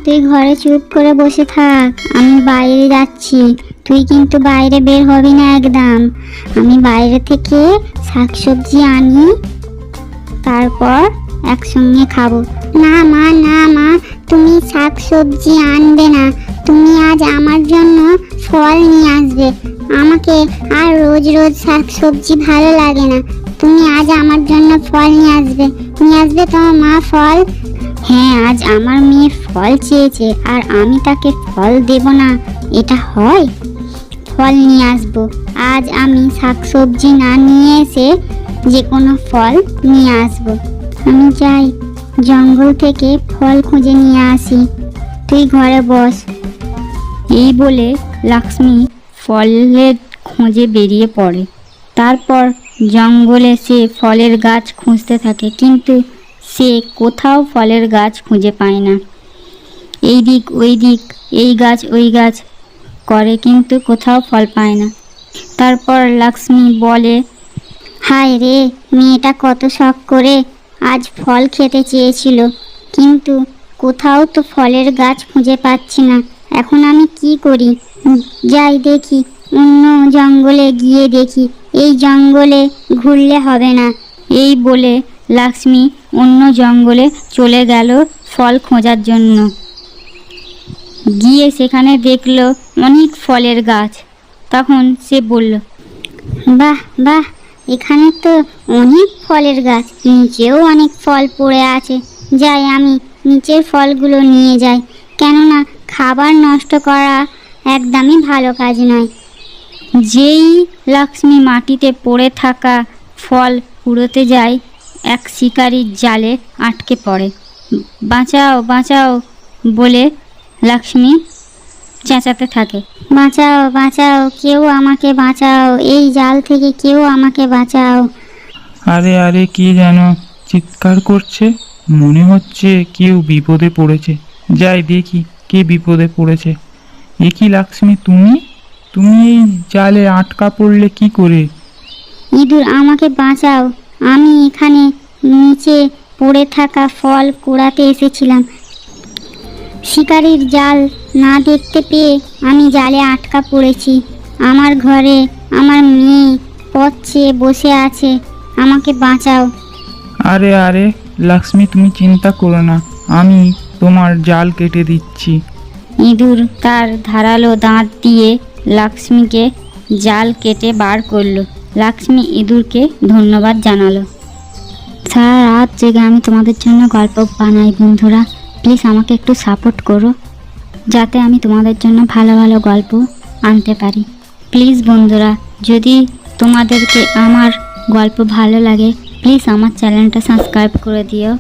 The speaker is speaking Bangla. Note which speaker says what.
Speaker 1: তুই ঘরে চুপ করে বসে থাক, আমি বাইরে যাচ্ছি। তুই কিন্তু বাইরে বের হবি না একদম। আমি বাইরে থেকে শাকসবজি আনি, তারপর একসঙ্গে খাবো। না মা, না মা, তুমি শাকসবজি আনবে না। তুমি আজ আমার জন্য ফল নিয়ে আসবে। আমাকে আর রোজ রোজ শাকসবজি ভালো লাগে না। তুমি আজ আমার জন্য ফল নিয়ে আসবে। নিয়ে আসবে তোমার মা ফল? হ্যাঁ, আজ আমার মেয়ে ফল চেয়েছে আর আমি তাকে ফল দেব না, এটা হয়? ফল নিয়ে আসবো। আজ আমি শাকসবজি না নিয়ে এসে যে কোনো ফল নিয়ে আসবো। আমি যাই, জঙ্গল থেকে ফল খুঁজে নিয়ে আসি। তুই ঘরে বস।
Speaker 2: এই বলে লক্ষ্মী ফলের খোঁজে বেরিয়ে পড়ে। তারপর জঙ্গলে সে ফলের গাছ খুঁজতে থাকে, কিন্তু সে কোথাও ফলের গাছ খুঁজে পায় না। এই দিক ওই দিক, এই গাছ ওই গাছ করে, কিন্তু কোথাও ফল পায় না। তারপর লক্ষ্মী বলে,
Speaker 1: হায় রে, মেয়েটা কত শখ করে আজ ফল খেতে চেয়েছিল, কিন্তু কোথাও তো ফলের গাছ খুঁজে পাচ্ছি না। এখন আমি কি করি? যাই দেখি, অন্য জঙ্গলে গিয়ে দেখি। এই জঙ্গলে ঘুরলে হবে না।
Speaker 2: এই বলে লক্ষ্মী অন্য জঙ্গলে চলে গেল ফল খোঁজার জন্য। গিয়ে সেখানে দেখলো অনেক ফলের গাছ। তখন সে বলল,
Speaker 1: বাহ বাহ, এখানে তো অনেক ফলের গাছ, নিচেও অনেক ফল পড়ে আছে। যাই, আমি নিচের ফলগুলো নিয়ে যাই, কেননা খাবার নষ্ট করা একদমই ভালো কাজ নয়।
Speaker 2: যেই লক্ষ্মী মাটিতে পড়ে থাকা ফল কুড়োতে যায়, এক শিকারীর জালে আটকে পড়ে। বাঁচাও বাঁচাও বলে লক্ষ্মী চেঁচাতে থাকে।
Speaker 1: বাঁচাও বাঁচাও, কেউ আমাকে বাঁচাও, এই জাল থেকে কেউ আমাকে বাঁচাও।
Speaker 3: আরে আরে, কে যেন চিৎকার করছে, মনে হচ্ছে কেউ বিপদে পড়েছে। যাই দেখি কে বিপদে পড়েছে। এ কি লক্ষ্মী, তুমি তুমি এই জালে আটকা পড়লে কি করে?
Speaker 1: ইঁদুর, আমাকে বাঁচাও। আমি এখানে নিচে পড়ে থাকা ফল কুড়াতে এসেছিলাম। শিকারীর জাল না দেখতে পেয়ে আমি জালে আটকা পড়েছি। আমার ঘরে আমার মেয়ে পথ চেয়ে বসে আছে, আমাকে বাঁচাও।
Speaker 3: আরে আরে লক্ষ্মী, তুমি চিন্তা করো না, আমি তোমার জাল কেটে দিচ্ছি।
Speaker 2: ইঁদুর তার ধারালো দাঁত দিয়ে লক্ষ্মীকে জাল কেটে বার করলো। লক্ষ্মী ইঁদুরকে ধন্যবাদ জানালো। সারা রাত জেগে আমি তোমাদের জন্য গল্প বানাই বন্ধুরা, প্লিজ আমাকে একটু সাপোর্ট করো, যাতে আমি তোমাদের জন্য ভালো ভালো গল্প আনতে পারি। প্লিজ বন্ধুরা, যদি তোমাদেরকে আমার গল্প ভালো লাগে, প্লিজ আমার চ্যানেলটা সাবস্ক্রাইব করে দিও।